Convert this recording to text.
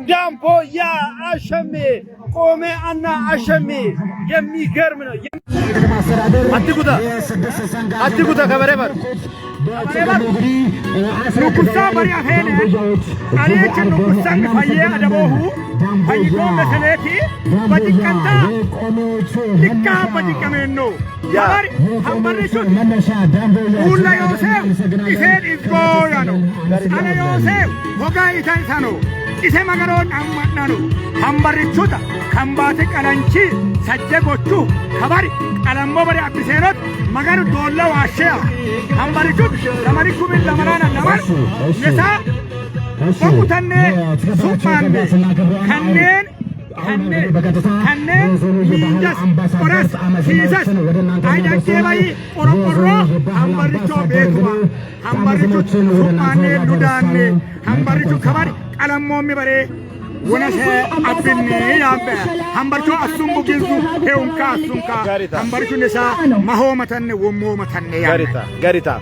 Jambo ya Ashame, Kome Anna Ashame, የሚገርም ነው። አትጉዳ ከበረበር ኑኩሳ በሪያ ሄነ አለች ኑኩሳ ፈየ አደቦሁ ፈይቆ መሰለቲ በጅቀንታ ልካ በጅቀመኖ ያር ሀምበርሹ ሁላ ዮሴፍ ኢሴድ ኢዝጎ ያኖ አነ ዮሴፍ ሆጋ ኢታንሳኖ ኢሴ መገሮን አማናኑ ሀምበርቹታ ከምባቴ ቀላንቺ ሰጀጎቹ ከባሪ ቀለሞ በሪ አብሴኖት መገሩ ዶላ ዋሸያ ሀምበርቹ ለማሪኩ ቢል ለማራና ለማር ነሳ ወቁተነ ሱፋን ከነን ሚንጃስ ቆራስ ሲሳስ አይዳኬ ባይ ቆሮቆሮ ሀምበርቹ ቤቱማ ሀምበርቹ ሱፋን ዱዳን ሀምበርቹ ከባሪ ቀለሞ ሚበሬ ونسى أبني يا أبا همبرشو أسمو جنسو هيونكا أسمكا همبرشو نسا مهومتن ومومتن يا غاريتا